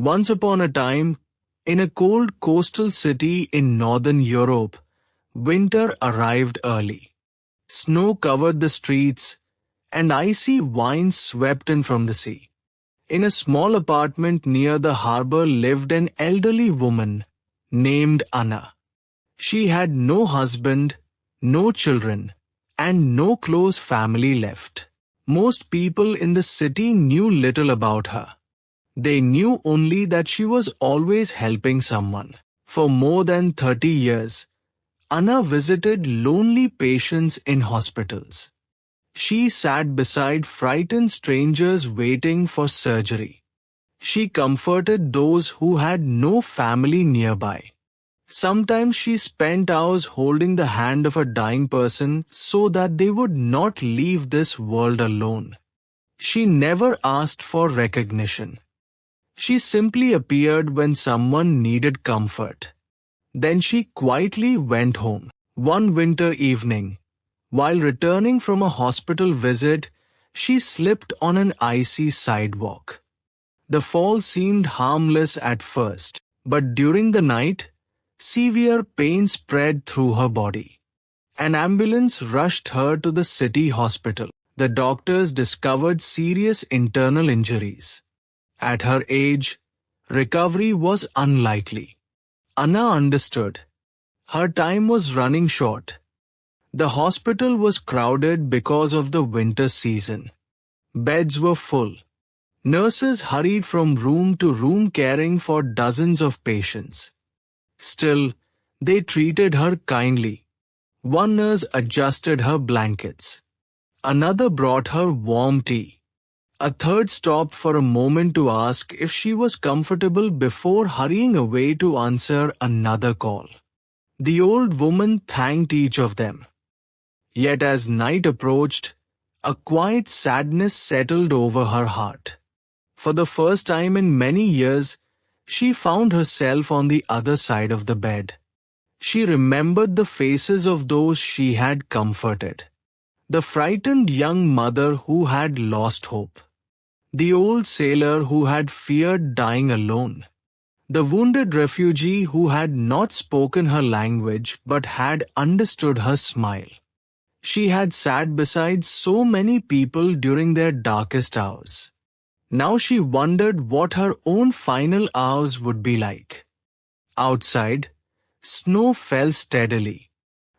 Once upon a time, in a cold coastal city in northern Europe, winter arrived early. Snow covered the streets, and icy winds swept in from the sea. In a small apartment near the harbor lived an elderly woman named Anna. She had no husband, no children, and no close family left. Most people in the city knew little about her. They knew only that she was always helping someone. For more than 30 years, Anna visited lonely patients in hospitals. She sat beside frightened strangers waiting for surgery. She comforted those who had no family nearby. Sometimes she spent hours holding the hand of a dying person so that they would not leave this world alone. She never asked for recognition. She simply appeared when someone needed comfort. Then she quietly went home. One winter evening, while returning from a hospital visit, she slipped on an icy sidewalk. The fall seemed harmless at first, but during the night, severe pain spread through her body. An ambulance rushed her to the city hospital. The doctors discovered serious internal injuries. At her age, recovery was unlikely. Anna understood. Her time was running short. The hospital was crowded because of the winter season. Beds were full. Nurses hurried from room to room caring for dozens of patients. Still, they treated her kindly. One nurse adjusted her blankets. Another brought her warm tea. A third stopped for a moment to ask if she was comfortable before hurrying away to answer another call. The old woman thanked each of them. Yet as night approached, a quiet sadness settled over her heart. For the first time in many years, she found herself on the other side of the bed. She remembered the faces of those she had comforted. The frightened young mother who had lost hope. The old sailor who had feared dying alone. The wounded refugee who had not spoken her language but had understood her smile. She had sat beside so many people during their darkest hours. Now she wondered what her own final hours would be like. Outside, snow fell steadily.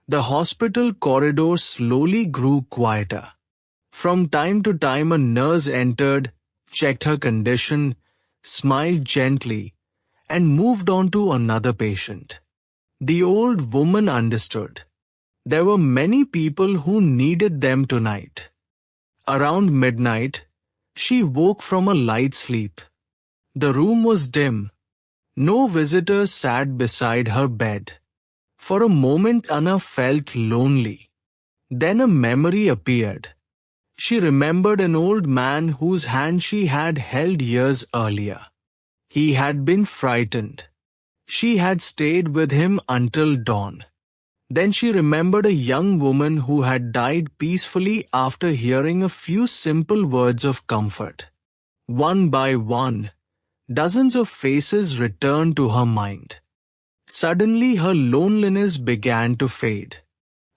The hospital corridor slowly grew quieter. From time to time a nurse entered, checked her condition, smiled gently, and moved on to another patient. The old woman understood. There were many people who needed them tonight. Around midnight, she woke from a light sleep. The room was dim. No visitors sat beside her bed. For a moment Anna felt lonely. Then a memory appeared. She remembered an old man whose hand she had held years earlier. He had been frightened. She had stayed with him until dawn. Then she remembered a young woman who had died peacefully after hearing a few simple words of comfort. One by one, dozens of faces returned to her mind. Suddenly her loneliness began to fade.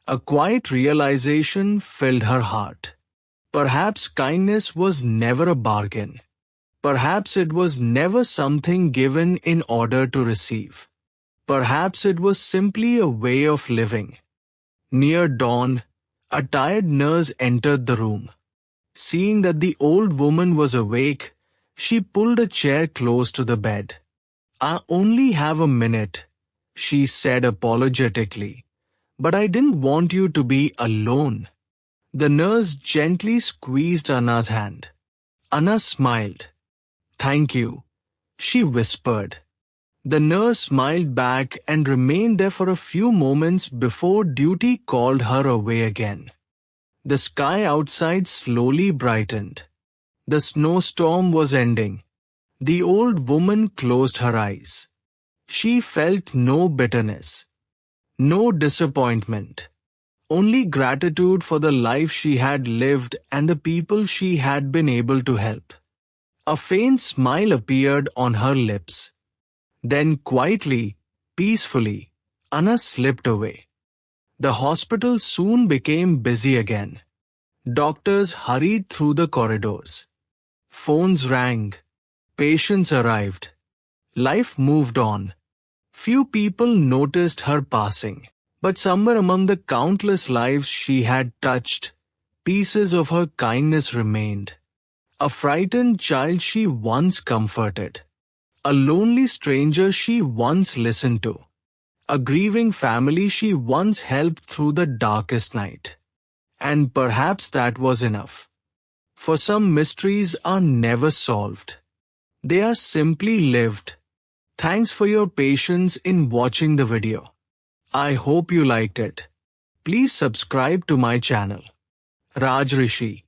A quiet realization filled her heart. Perhaps kindness was never a bargain. Perhaps it was never something given in order to receive. Perhaps it was simply a way of living. Near dawn, a tired nurse entered the room. Seeing that the old woman was awake, she pulled a chair close to the bed. "I only have a minute," she said apologetically. "But I didn't want you to be alone." The nurse gently squeezed Anna's hand. Anna smiled. "Thank you," she whispered. The nurse smiled back and remained there for a few moments before duty called her away again. The sky outside slowly brightened. The snowstorm was ending. The old woman closed her eyes. She felt no bitterness, no disappointment. Only gratitude for the life she had lived and the people she had been able to help. A faint smile appeared on her lips. Then quietly, peacefully, Anna slipped away. The hospital soon became busy again. Doctors hurried through the corridors. Phones rang. Patients arrived. Life moved on. Few people noticed her passing, but somewhere among the countless lives she had touched, pieces of her kindness remained. A frightened child she once comforted. A lonely stranger she once listened to. A grieving family she once helped through the darkest night. And perhaps that was enough. For some mysteries are never solved. They are simply lived. Thanks for your patience in watching the video. I hope you liked it. Please subscribe to my channel. Raj Rishi.